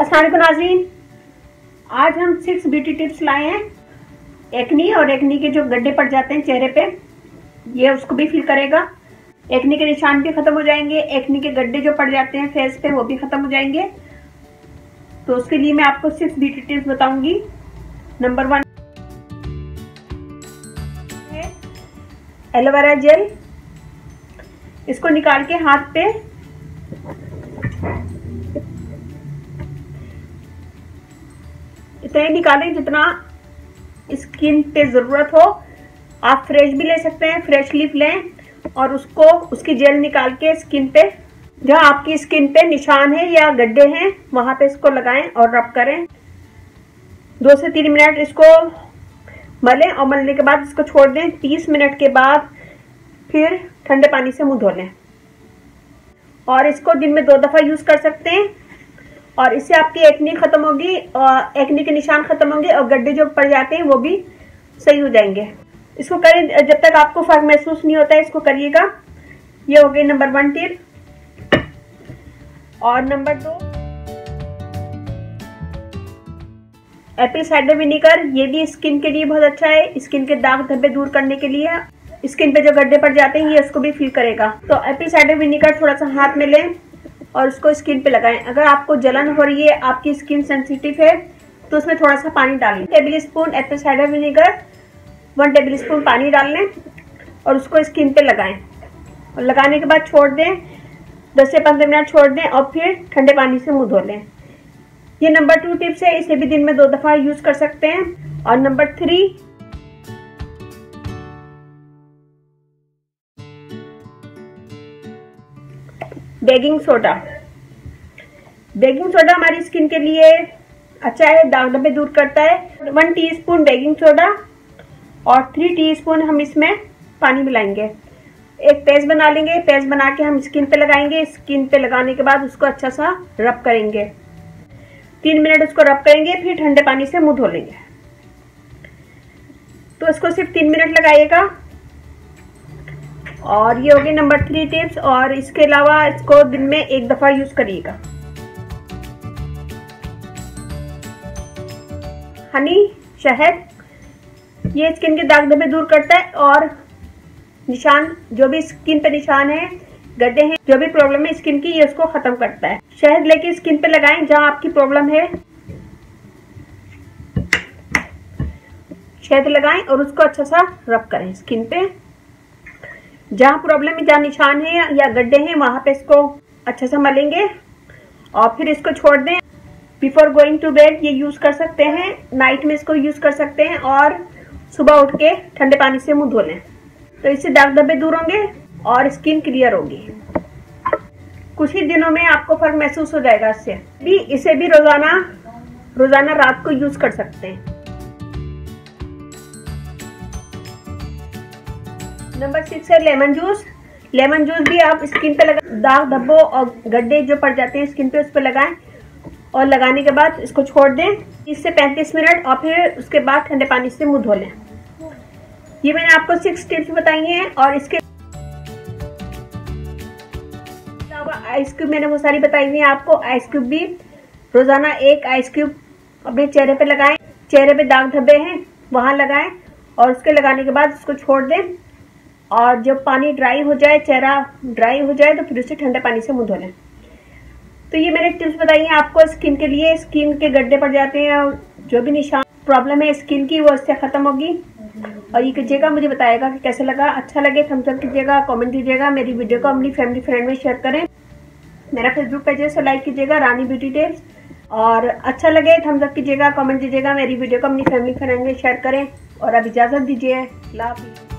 अस्सलाम वालेकुम नाज़रीन, आज हम 6 ब्यूटी टिप्स लाए हैं। एक्नी और एक्नी के जो गड्ढे पड़ जाते हैं चेहरे पे, ये उसको भी फिल करेगा। एक्नी के निशान भी खत्म हो जाएंगे, एक्नी के गड्ढे जो पड़ जाते हैं फेस पे वो भी खत्म हो जाएंगे। तो उसके लिए मैं आपको 6 ब्यूटी टिप्स बताऊंगी। नंबर 1 है एलोवेरा जेल। इसको निकाल के हाथ पे इतना ही निकालें जितना स्किन पे जरूरत हो। आप फ्रेश भी ले सकते हैं, फ्रेश लीफ लें और उसकी जेल निकाल के स्किन पे, जहां आपकी स्किन पे निशान है या गड्ढे हैं वहां पे इसको लगाएं और रब करें। 2 से 3 मिनट इसको मलें और मलने के बाद इसको छोड़ दें। 30 मिनट के बाद फिर ठंडे पानी से मुंह धो लें और इसको दिन में 2 दफा यूज कर सकते हैं। और इससे आपकी एक्नी खत्म होगी और एक्नी के निशान खत्म होंगे और गड्ढे जो पड़ जाते हैं वो भी सही हो जाएंगे। इसको करें जब तक आपको फर्क महसूस नहीं होता है, इसको करिएगा। ये हो गई नंबर 1 टिप। और नंबर 2 एप्पल साइडर विनेगर। ये भी स्किन के लिए बहुत अच्छा है, स्किन के दाग धब्बे दूर करने के लिए। स्किन पे जो गड्ढे पड़ जाते हैं ये उसको भी फिल करेगा। तो एप्पल साइडर विनेगर थोड़ा सा हाथ में लें और उसको स्किन पे लगाएं। अगर आपको जलन हो रही है, आपकी स्किन सेंसिटिव है, तो उसमें थोड़ा सा पानी डालें। 1 table spoon Apple cider vinegar, 1 table spoon पानी डाल लें और उसको स्किन पे लगाएं। और लगाने के बाद छोड़ दें, 10 से 15 मिनट छोड़ दें और फिर ठंडे पानी से मुंह धो लें। ये नंबर 2 टिप्स है, इसे भी दिन में 2 दफा यूज कर सकते हैं। और number 3 baking soda. Baking soda हमारी स्किन के लिए अच्छा है, दाग धब्बे दूर करता है। 1 टीस्पून बेकिंग सोडा और 3 टीस्पून हम इसमें पानी मिलाएंगे। एक पेस्ट बना लेंगे, पेस्ट बना के हम स्किन पे लगाएंगे। स्किन पे लगाने के बाद उसको अच्छा सा रब करेंगे। 3 मिनट उसको रब करेंगे, फिर ठंडे पानी से मुंह धो लेंगे। तो इसको सिर्फ 3 मिनट लगाइएगा। और ये हो गई नंबर 3 टिप्स। और इसके अलावा इसको दिन में 1 दफा यूज करिएगा। हनी, शहद, ये स्किन के दाग धब्बे दूर करता है और निशान, जो भी स्किन पे निशान है, गड्ढे हैं, जो भी प्रॉब्लम है स्किन की, ये उसको खत्म करता है। शहद लेके स्किन पे लगाएं जहां आपकी प्रॉब्लम है। शहद लगाएं और उसको अच्छा सा रब करें स्किन पे। जहां प्रॉब्लम है, जहां निशान है या गड्ढे हैं, वहां पे इसको अच्छा सा मलेंगे और फिर इसको छोड़ दें। बिफोर गोइंग टू बेड ये यूज कर सकते हैं, नाइट में इसको यूज कर सकते हैं और सुबह उठ के ठंडे पानी से मुंह धो लें। तो इससे दाग धब्बे दूर होंगे और स्किन क्लियर होगी। कुछ ही दिनों में आपको फर्क महसूस हो जाएगा। इसे भी रोजाना रात को यूज कर सकते हैं। नंबर 6 है लेमन जूस। लेमन जूस भी आप स्किन पे दाग धब्बों और गड्ढे जो पड़ जाते हैं स्किन पे, उस पर लगाएं और लगाने के बाद इसको छोड़ दें 30 से 35 मिनट और फिर उसके बाद ठंडे पानी से मुंह धो लें। ये मैंने आपको 6 टिप्स बताई हैं। और इसके अलावा आइस क्यूब मैंने वो सारी बताई हुई है आपको। आइस क्यूब भी रोजाना 1 आइस क्यूब अपने चेहरे पे लगाएं। चेहरे पे दाग धब्बे हैं वहां लगाएं और उसके लगाने के बाद उसको छोड़ दें और जब पानी ड्राई हो जाए, चेहरा ड्राई हो जाए, तो फिर उसे ठंडे पानी से मुंह धो लें। तो ये मैंने टिप्स बताई हैं आपको स्किन के लिए। स्किन के गड्ढे पड़ जाते हैं और जो भी निशान प्रॉब्लम है स्किन की, वो इससे खत्म होगी। और ये कीजिएगा, मुझे बताएगा कि कैसे लगा। अच्छा लगे थम्स अप कीजिएगा, कमेंट कीजिएगा, मेरी वीडियो को अपनी फैमिली फ्रेंड में शेयर करें। मेरा फेसबुक पेज है, लाइक कीजिएगा, रानी ब्यूटी टिप्स। और अच्छा लगे थम्स अप कीजिएगा, कमेंट कीजिएगा, मेरी वीडियो को अपनी फैमिली फ्रेंड में शेयर करें। और अब इजाजत दीजिए। अल्लाह हाफिज़।